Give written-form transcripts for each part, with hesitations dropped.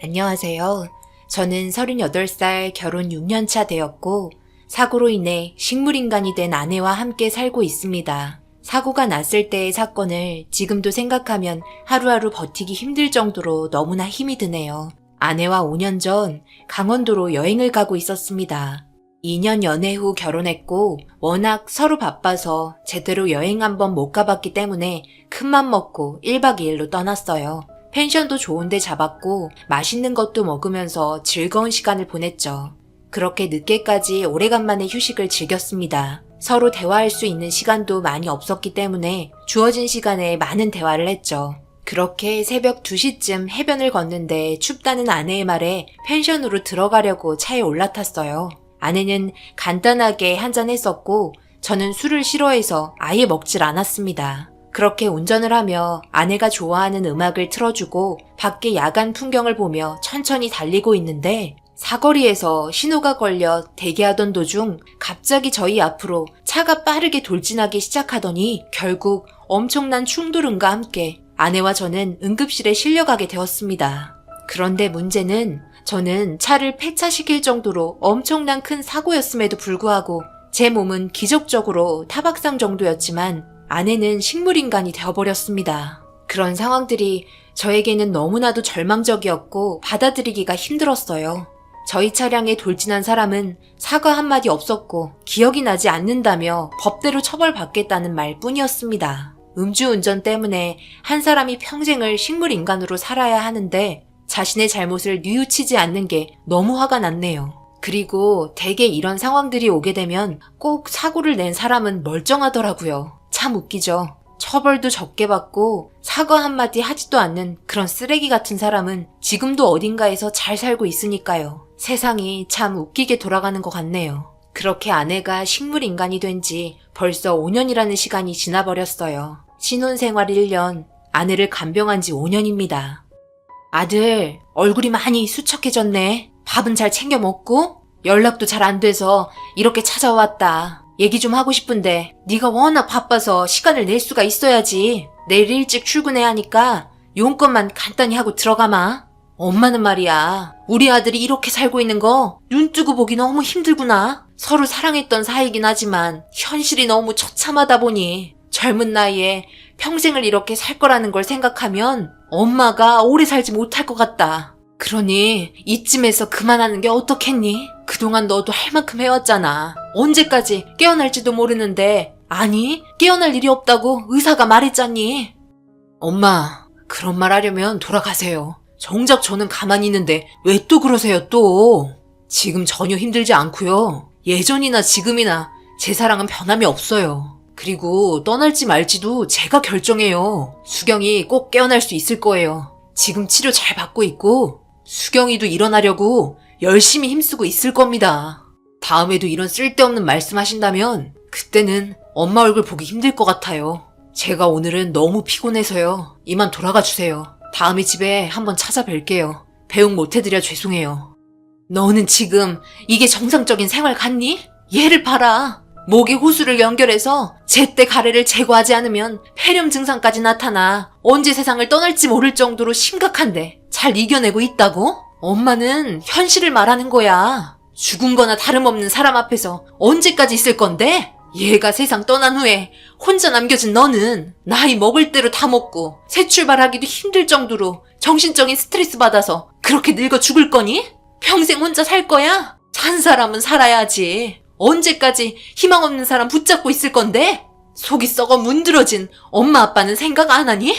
안녕하세요. 저는 38살 결혼 6년차 되었고 사고로 인해 식물인간이 된 아내와 함께 살고 있습니다. 사고가 났을 때의 사건을 지금도 생각하면 하루하루 버티기 힘들 정도로 너무나 힘이 드네요. 아내와 5년 전 강원도로 여행을 가고 있었습니다. 2년 연애 후 결혼했고 워낙 서로 바빠서 제대로 여행 한번 못 가봤기 때문에 큰맘 먹고 1박 2일로 떠났어요. 펜션도 좋은 데 잡았고 맛있는 것도 먹으면서 즐거운 시간을 보냈죠. 그렇게 늦게까지 오래간만에 휴식을 즐겼습니다. 서로 대화할 수 있는 시간도 많이 없었기 때문에 주어진 시간에 많은 대화를 했죠. 그렇게 새벽 2시쯤 해변을 걷는데 춥다는 아내의 말에 펜션으로 들어가려고 차에 올라탔어요. 아내는 간단하게 한잔 했었고 저는 술을 싫어해서 아예 먹질 않았습니다. 그렇게 운전을 하며 아내가 좋아하는 음악을 틀어주고 밖에 야간 풍경을 보며 천천히 달리고 있는데 사거리에서 신호가 걸려 대기하던 도중 갑자기 저희 앞으로 차가 빠르게 돌진하기 시작하더니 결국 엄청난 충돌음과 함께 아내와 저는 응급실에 실려가게 되었습니다. 그런데 문제는 저는 차를 폐차시킬 정도로 엄청난 큰 사고였음에도 불구하고 제 몸은 기적적으로 타박상 정도였지만 아내는 식물인간이 되어버렸습니다. 그런 상황들이 저에게는 너무나도 절망적이었고 받아들이기가 힘들었어요. 저희 차량에 돌진한 사람은 사과 한마디 없었고 기억이 나지 않는다며 법대로 처벌받겠다는 말뿐이었습니다. 음주운전 때문에 한 사람이 평생을 식물인간으로 살아야 하는데 자신의 잘못을 뉘우치지 않는 게 너무 화가 났네요. 그리고 대개 이런 상황들이 오게 되면 꼭 사고를 낸 사람은 멀쩡하더라고요. 참 웃기죠. 처벌도 적게 받고 사과 한마디 하지도 않는 그런 쓰레기 같은 사람은 지금도 어딘가에서 잘 살고 있으니까요. 세상이 참 웃기게 돌아가는 것 같네요. 그렇게 아내가 식물인간이 된 지 벌써 5년이라는 시간이 지나버렸어요. 신혼생활 1년, 아내를 간병한 지 5년입니다. 아들, 얼굴이 많이 수척해졌네. 밥은 잘 챙겨 먹고? 연락도 잘 안 돼서 이렇게 찾아왔다. 얘기 좀 하고 싶은데 네가 워낙 바빠서 시간을 낼 수가 있어야지. 내일 일찍 출근해야 하니까 용건만 간단히 하고 들어가마. 엄마는 말이야, 우리 아들이 이렇게 살고 있는 거 눈 뜨고 보기 너무 힘들구나. 서로 사랑했던 사이긴 하지만 현실이 너무 처참하다 보니 젊은 나이에 평생을 이렇게 살 거라는 걸 생각하면 엄마가 오래 살지 못할 것 같다. 그러니 이쯤에서 그만하는 게 어떻겠니? 그동안 너도 할 만큼 해왔잖아. 언제까지 깨어날지도 모르는데 아니 깨어날 일이 없다고 의사가 말했잖니. 엄마, 그런 말 하려면 돌아가세요. 정작 저는 가만히 있는데 왜 또 그러세요 또. 지금 전혀 힘들지 않고요. 예전이나 지금이나 제 사랑은 변함이 없어요. 그리고 떠날지 말지도 제가 결정해요. 수경이 꼭 깨어날 수 있을 거예요. 지금 치료 잘 받고 있고 수경이도 일어나려고 열심히 힘쓰고 있을 겁니다. 다음에도 이런 쓸데없는 말씀하신다면 그때는 엄마 얼굴 보기 힘들 것 같아요. 제가 오늘은 너무 피곤해서요. 이만 돌아가 주세요. 다음에 집에 한번 찾아뵐게요. 배웅 못해드려 죄송해요. 너는 지금 이게 정상적인 생활 같니? 얘를 봐라. 목에 호수를 연결해서 제때 가래를 제거하지 않으면 폐렴 증상까지 나타나 언제 세상을 떠날지 모를 정도로 심각한데 잘 이겨내고 있다고? 엄마는 현실을 말하는 거야. 죽은 거나 다름없는 사람 앞에서 언제까지 있을 건데? 얘가 세상 떠난 후에 혼자 남겨진 너는 나이 먹을 대로 다 먹고 새 출발하기도 힘들 정도로 정신적인 스트레스 받아서 그렇게 늙어 죽을 거니? 평생 혼자 살 거야? 산 사람은 살아야지. 언제까지 희망 없는 사람 붙잡고 있을 건데? 속이 썩어 문드러진 엄마 아빠는 생각 안 하니?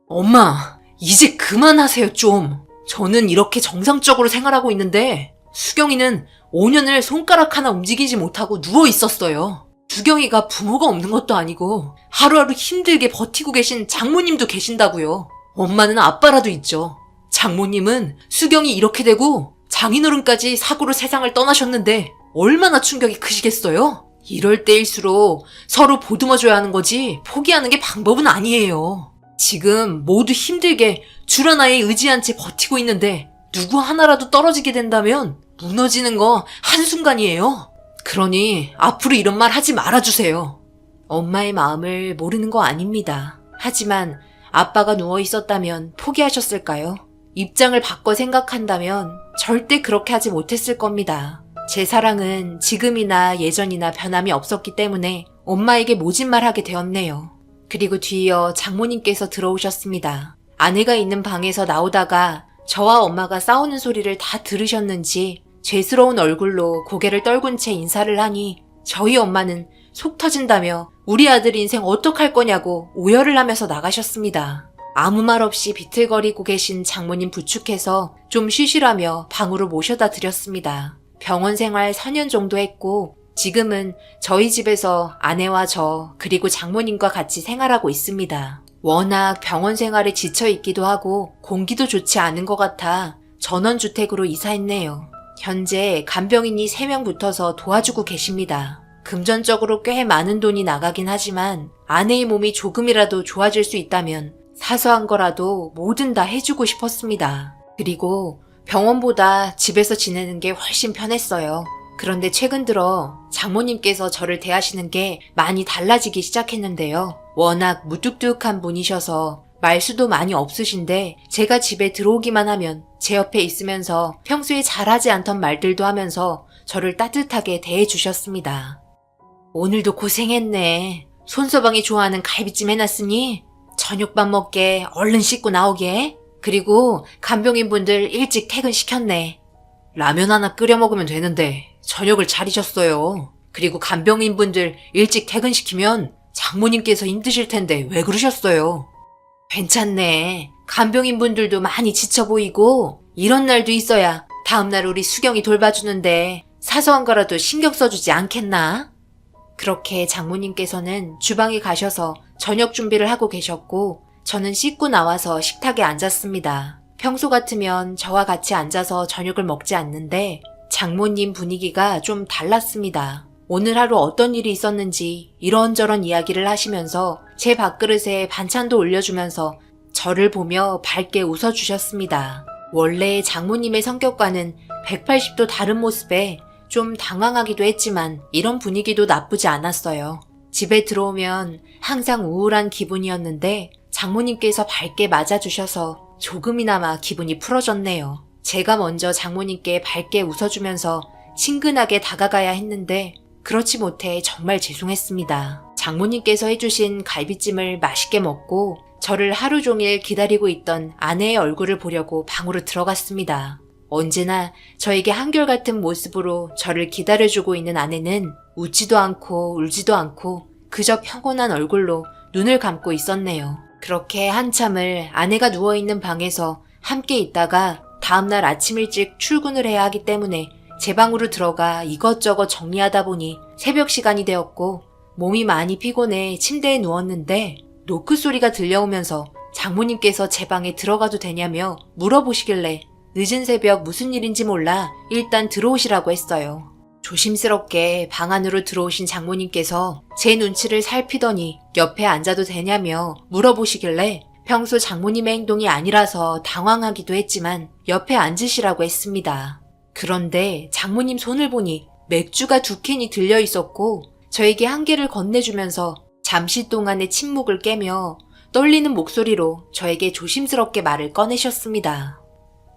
엄마, 이제 그만하세요 좀. 저는 이렇게 정상적으로 생활하고 있는데 수경이는 5년을 손가락 하나 움직이지 못하고 누워 있었어요. 수경이가 부모가 없는 것도 아니고 하루하루 힘들게 버티고 계신 장모님도 계신다고요. 엄마는 아빠라도 있죠. 장모님은 수경이 이렇게 되고 장인어른까지 사고로 세상을 떠나셨는데 얼마나 충격이 크시겠어요? 이럴 때일수록 서로 보듬어줘야 하는 거지 포기하는 게 방법은 아니에요. 지금 모두 힘들게 줄 하나에 의지한 채 버티고 있는데 누구 하나라도 떨어지게 된다면 무너지는 거 한순간이에요. 그러니 앞으로 이런 말 하지 말아주세요. 엄마의 마음을 모르는 거 아닙니다. 하지만 아빠가 누워 있었다면 포기하셨을까요? 입장을 바꿔 생각한다면 절대 그렇게 하지 못했을 겁니다. 제 사랑은 지금이나 예전이나 변함이 없었기 때문에 엄마에게 모진 말하게 되었네요. 그리고 뒤이어 장모님께서 들어오셨습니다. 아내가 있는 방에서 나오다가 저와 엄마가 싸우는 소리를 다 들으셨는지 죄스러운 얼굴로 고개를 떨군 채 인사를 하니 저희 엄마는 속 터진다며 우리 아들 인생 어떡할 거냐고 오열을 하면서 나가셨습니다. 아무 말 없이 비틀거리고 계신 장모님 부축해서 좀 쉬시라며 방으로 모셔다 드렸습니다. 병원 생활 4년 정도 했고 지금은 저희 집에서 아내와 저 그리고 장모님과 같이 생활하고 있습니다. 워낙 병원 생활에 지쳐 있기도 하고 공기도 좋지 않은 것 같아 전원주택으로 이사했네요. 현재 간병인이 3명 붙어서 도와주고 계십니다. 금전적으로 꽤 많은 돈이 나가긴 하지만 아내의 몸이 조금이라도 좋아질 수 있다면 사소한 거라도 뭐든 다 해주고 싶었습니다. 그리고 병원보다 집에서 지내는 게 훨씬 편했어요. 그런데 최근 들어 장모님께서 저를 대하시는 게 많이 달라지기 시작했는데요. 워낙 무뚝뚝한 분이셔서 말수도 많이 없으신데 제가 집에 들어오기만 하면 제 옆에 있으면서 평소에 잘하지 않던 말들도 하면서 저를 따뜻하게 대해주셨습니다. 오늘도 고생했네. 손서방이 좋아하는 갈비찜 해놨으니 저녁밥 먹게 얼른 씻고 나오게. 그리고 간병인분들 일찍 퇴근시켰네. 라면 하나 끓여 먹으면 되는데 저녁을 차리셨어요. 그리고 간병인분들 일찍 퇴근시키면 장모님께서 힘드실 텐데 왜 그러셨어요? 괜찮네. 간병인분들도 많이 지쳐 보이고 이런 날도 있어야 다음날 우리 수경이 돌봐주는데 사소한 거라도 신경 써주지 않겠나? 그렇게 장모님께서는 주방에 가셔서 저녁 준비를 하고 계셨고 저는 씻고 나와서 식탁에 앉았습니다. 평소 같으면 저와 같이 앉아서 저녁을 먹지 않는데 장모님 분위기가 좀 달랐습니다. 오늘 하루 어떤 일이 있었는지 이런저런 이야기를 하시면서 제 밥그릇에 반찬도 올려주면서 저를 보며 밝게 웃어주셨습니다. 원래 장모님의 성격과는 180도 다른 모습에 좀 당황하기도 했지만 이런 분위기도 나쁘지 않았어요. 집에 들어오면 항상 우울한 기분이었는데 장모님께서 밝게 맞아주셔서 조금이나마 기분이 풀어졌네요. 제가 먼저 장모님께 밝게 웃어주면서 친근하게 다가가야 했는데 그렇지 못해 정말 죄송했습니다. 장모님께서 해주신 갈비찜을 맛있게 먹고 저를 하루 종일 기다리고 있던 아내의 얼굴을 보려고 방으로 들어갔습니다. 언제나 저에게 한결같은 모습으로 저를 기다려주고 있는 아내는 웃지도 않고 울지도 않고 그저 평온한 얼굴로 눈을 감고 있었네요. 그렇게 한참을 아내가 누워있는 방에서 함께 있다가 다음날 아침 일찍 출근을 해야 하기 때문에 제 방으로 들어가 이것저것 정리하다 보니 새벽 시간이 되었고 몸이 많이 피곤해 침대에 누웠는데 노크 소리가 들려오면서 장모님께서 제 방에 들어가도 되냐며 물어보시길래 늦은 새벽 무슨 일인지 몰라 일단 들어오시라고 했어요. 조심스럽게 방 안으로 들어오신 장모님께서 제 눈치를 살피더니 옆에 앉아도 되냐며 물어보시길래 평소 장모님의 행동이 아니라서 당황하기도 했지만 옆에 앉으시라고 했습니다. 그런데 장모님 손을 보니 맥주가 2캔이 들려 있었고 저에게 한 개를 건네주면서 잠시 동안의 침묵을 깨며 떨리는 목소리로 저에게 조심스럽게 말을 꺼내셨습니다.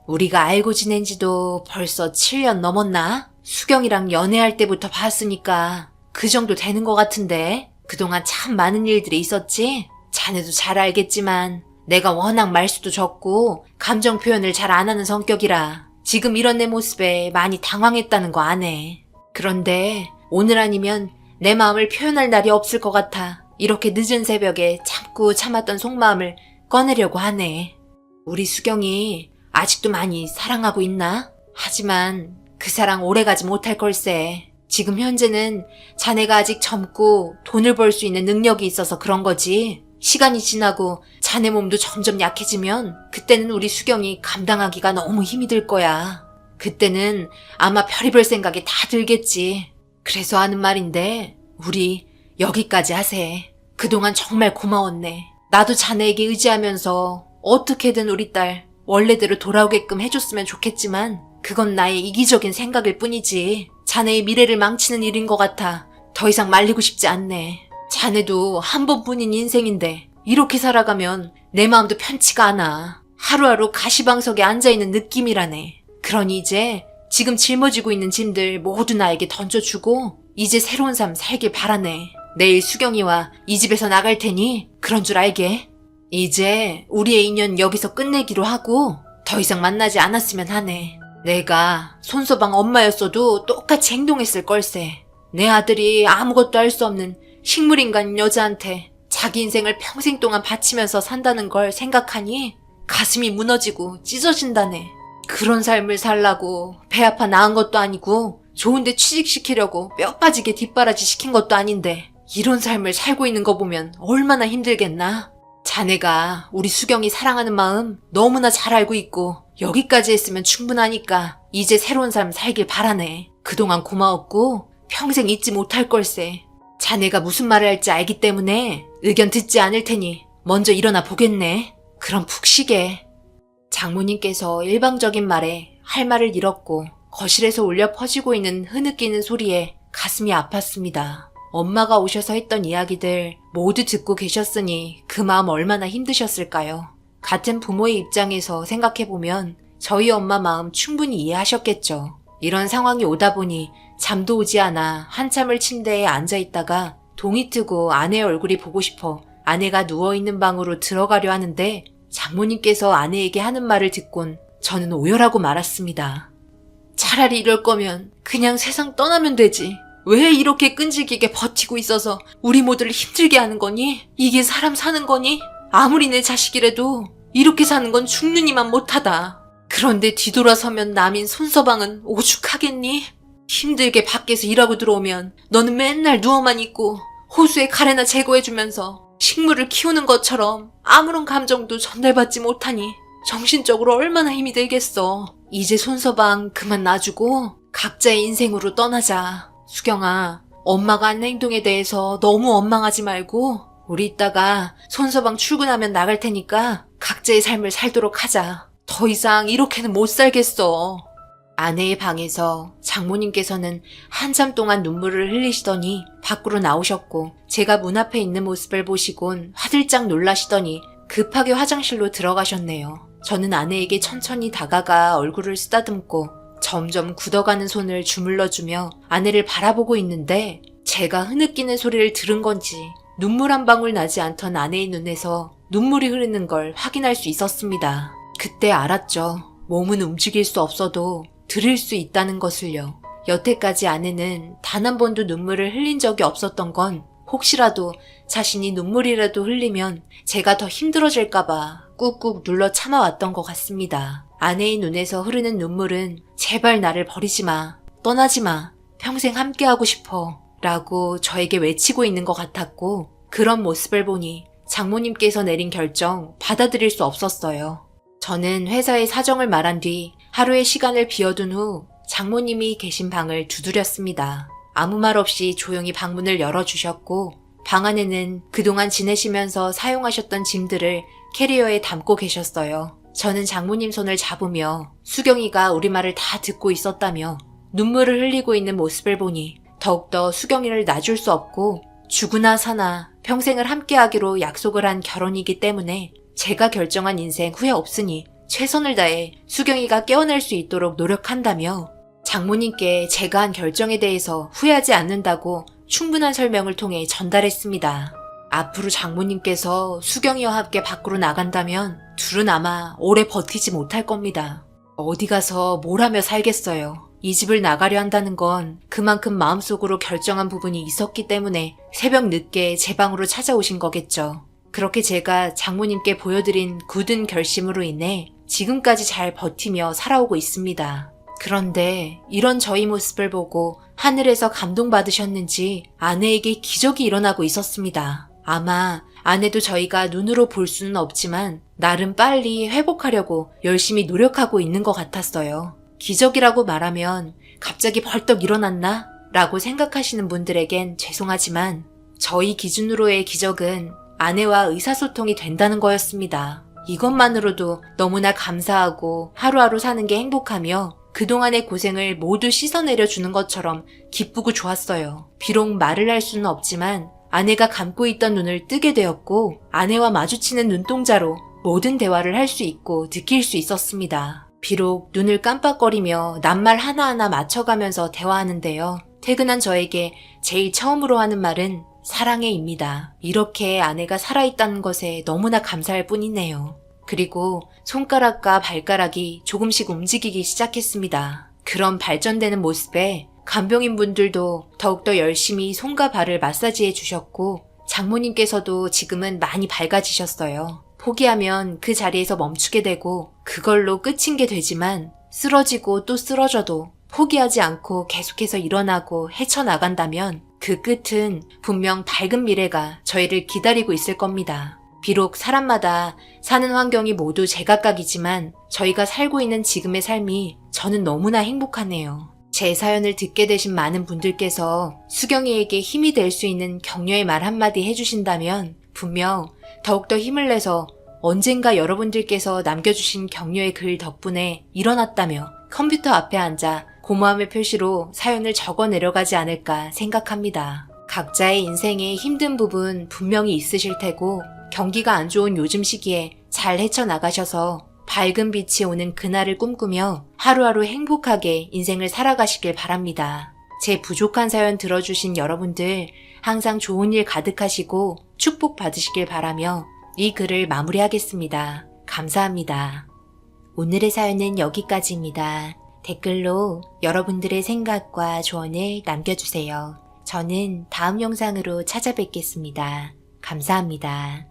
우리가 알고 지낸 지도 벌써 7년 넘었나? 수경이랑 연애할 때부터 봤으니까 그 정도 되는 것 같은데 그동안 참 많은 일들이 있었지? 자네도 잘 알겠지만 내가 워낙 말수도 적고 감정 표현을 잘 안 하는 성격이라 지금 이런 내 모습에 많이 당황했다는 거 아네. 그런데 오늘 아니면 내 마음을 표현할 날이 없을 것 같아 이렇게 늦은 새벽에 참고 참았던 속마음을 꺼내려고 하네. 우리 수경이 아직도 많이 사랑하고 있나? 하지만 그 사랑 오래가지 못할 걸세. 지금 현재는 자네가 아직 젊고 돈을 벌 수 있는 능력이 있어서 그런 거지. 시간이 지나고 자네 몸도 점점 약해지면 그때는 우리 수경이 감당하기가 너무 힘이 들 거야. 그때는 아마 별의별 생각이 다 들겠지. 그래서 하는 말인데 우리 여기까지 하세. 그동안 정말 고마웠네. 나도 자네에게 의지하면서 어떻게든 우리 딸 원래대로 돌아오게끔 해줬으면 좋겠지만 그건 나의 이기적인 생각일 뿐이지 자네의 미래를 망치는 일인 것 같아 더 이상 말리고 싶지 않네. 자네도 한 번뿐인 인생인데 이렇게 살아가면 내 마음도 편치가 않아. 하루하루 가시방석에 앉아있는 느낌이라네. 그러니 이제 지금 짊어지고 있는 짐들 모두 나에게 던져주고 이제 새로운 삶 살길 바라네. 내일 수경이와 이 집에서 나갈 테니 그런 줄 알게. 이제 우리의 인연 여기서 끝내기로 하고 더 이상 만나지 않았으면 하네. 내가 손서방 엄마였어도 똑같이 행동했을 걸세. 내 아들이 아무것도 할 수 없는 식물인간 여자한테 자기 인생을 평생 동안 바치면서 산다는 걸 생각하니 가슴이 무너지고 찢어진다네. 그런 삶을 살라고 배 아파 낳은 것도 아니고 좋은데 취직시키려고 뼈 빠지게 뒷바라지 시킨 것도 아닌데 이런 삶을 살고 있는 거 보면 얼마나 힘들겠나. 자네가 우리 수경이 사랑하는 마음 너무나 잘 알고 있고 여기까지 했으면 충분하니까 이제 새로운 삶 살길 바라네. 그동안 고마웠고 평생 잊지 못할 걸세. 자네가 무슨 말을 할지 알기 때문에 의견 듣지 않을 테니 먼저 일어나 보겠네. 그럼 푹 쉬게. 장모님께서 일방적인 말에 할 말을 잃었고 거실에서 울려 퍼지고 있는 흐느끼는 소리에 가슴이 아팠습니다. 엄마가 오셔서 했던 이야기들 모두 듣고 계셨으니 그 마음 얼마나 힘드셨을까요? 같은 부모의 입장에서 생각해보면 저희 엄마 마음 충분히 이해하셨겠죠. 이런 상황이 오다 보니 잠도 오지 않아 한참을 침대에 앉아있다가 동이 트고 아내의 얼굴이 보고 싶어 아내가 누워있는 방으로 들어가려 하는데 장모님께서 아내에게 하는 말을 듣곤 저는 오열하고 말았습니다. 차라리 이럴 거면 그냥 세상 떠나면 되지. 왜 이렇게 끈질기게 버티고 있어서 우리 모두를 힘들게 하는 거니? 이게 사람 사는 거니? 아무리 내 자식이라도 이렇게 사는 건 죽느니만 못하다. 그런데 뒤돌아서면 남인 손서방은 오죽하겠니? 힘들게 밖에서 일하고 들어오면 너는 맨날 누워만 있고 호수에 가래나 제거해주면서 식물을 키우는 것처럼 아무런 감정도 전달받지 못하니 정신적으로 얼마나 힘이 들겠어. 이제 손서방 그만 놔주고 각자의 인생으로 떠나자. 수경아, 엄마가 한 행동에 대해서 너무 원망하지 말고 우리 이따가 손서방 출근하면 나갈 테니까 각자의 삶을 살도록 하자. 더 이상 이렇게는 못 살겠어. 아내의 방에서 장모님께서는 한참 동안 눈물을 흘리시더니 밖으로 나오셨고 제가 문 앞에 있는 모습을 보시곤 화들짝 놀라시더니 급하게 화장실로 들어가셨네요. 저는 아내에게 천천히 다가가 얼굴을 쓰다듬고 점점 굳어가는 손을 주물러주며 아내를 바라보고 있는데 제가 흐느끼는 소리를 들은 건지 눈물 한 방울 나지 않던 아내의 눈에서 눈물이 흐르는 걸 확인할 수 있었습니다. 그때 알았죠. 몸은 움직일 수 없어도 들을 수 있다는 것을요. 여태까지 아내는 단 한 번도 눈물을 흘린 적이 없었던 건 혹시라도 자신이 눈물이라도 흘리면 제가 더 힘들어질까봐 꾹꾹 눌러 참아왔던 것 같습니다. 아내의 눈에서 흐르는 눈물은 제발 나를 버리지 마, 떠나지 마, 평생 함께하고 싶어 라고 저에게 외치고 있는 것 같았고 그런 모습을 보니 장모님께서 내린 결정 받아들일 수 없었어요. 저는 회사의 사정을 말한 뒤 하루의 시간을 비워둔 후 장모님이 계신 방을 두드렸습니다. 아무 말 없이 조용히 방문을 열어주셨고 방 안에는 그동안 지내시면서 사용하셨던 짐들을 캐리어에 담고 계셨어요. 저는 장모님 손을 잡으며 수경이가 우리 말을 다 듣고 있었다며 눈물을 흘리고 있는 모습을 보니 더욱더 수경이를 놔줄 수 없고 죽으나 사나 평생을 함께하기로 약속을 한 결혼이기 때문에 제가 결정한 인생 후회 없으니 최선을 다해 수경이가 깨어날 수 있도록 노력한다며 장모님께 제가 한 결정에 대해서 후회하지 않는다고 충분한 설명을 통해 전달했습니다. 앞으로 장모님께서 수경이와 함께 밖으로 나간다면 둘은 아마 오래 버티지 못할 겁니다. 어디 가서 뭘 하며 살겠어요. 이 집을 나가려 한다는 건 그만큼 마음속으로 결정한 부분이 있었기 때문에 새벽 늦게 제 방으로 찾아오신 거겠죠. 그렇게 제가 장모님께 보여드린 굳은 결심으로 인해 지금까지 잘 버티며 살아오고 있습니다. 그런데 이런 저희 모습을 보고 하늘에서 감동받으셨는지 아내에게 기적이 일어나고 있었습니다. 아마 아내도 저희가 눈으로 볼 수는 없지만 나름 빨리 회복하려고 열심히 노력하고 있는 것 같았어요. 기적이라고 말하면 갑자기 벌떡 일어났나? 라고 생각하시는 분들에겐 죄송하지만 저희 기준으로의 기적은 아내와 의사소통이 된다는 거였습니다. 이것만으로도 너무나 감사하고 하루하루 사는 게 행복하며 그동안의 고생을 모두 씻어내려 주는 것처럼 기쁘고 좋았어요. 비록 말을 할 수는 없지만 아내가 감고 있던 눈을 뜨게 되었고 아내와 마주치는 눈동자로 모든 대화를 할 수 있고 느낄 수 있었습니다. 비록 눈을 깜빡거리며 낱말 하나하나 맞춰가면서 대화하는데요. 퇴근한 저에게 제일 처음으로 하는 말은 사랑해입니다. 이렇게 아내가 살아있다는 것에 너무나 감사할 뿐이네요. 그리고 손가락과 발가락이 조금씩 움직이기 시작했습니다. 그런 발전되는 모습에 간병인분들도 더욱더 열심히 손과 발을 마사지해 주셨고 장모님께서도 지금은 많이 밝아지셨어요. 포기하면 그 자리에서 멈추게 되고 그걸로 끝인 게 되지만 쓰러지고 또 쓰러져도 포기하지 않고 계속해서 일어나고 헤쳐나간다면 그 끝은 분명 밝은 미래가 저희를 기다리고 있을 겁니다. 비록 사람마다 사는 환경이 모두 제각각이지만 저희가 살고 있는 지금의 삶이 저는 너무나 행복하네요. 제 사연을 듣게 되신 많은 분들께서 수경이에게 힘이 될 수 있는 격려의 말 한마디 해주신다면 분명 더욱더 힘을 내서 언젠가 여러분들께서 남겨주신 격려의 글 덕분에 일어났다며 컴퓨터 앞에 앉아 고마움의 표시로 사연을 적어 내려가지 않을까 생각합니다. 각자의 인생에 힘든 부분 분명히 있으실 테고 경기가 안 좋은 요즘 시기에 잘 헤쳐나가셔서 밝은 빛이 오는 그날을 꿈꾸며 하루하루 행복하게 인생을 살아가시길 바랍니다. 제 부족한 사연 들어주신 여러분들 항상 좋은 일 가득하시고 축복 받으시길 바라며 이 글을 마무리하겠습니다. 감사합니다. 오늘의 사연은 여기까지입니다. 댓글로 여러분들의 생각과 조언을 남겨주세요. 저는 다음 영상으로 찾아뵙겠습니다. 감사합니다.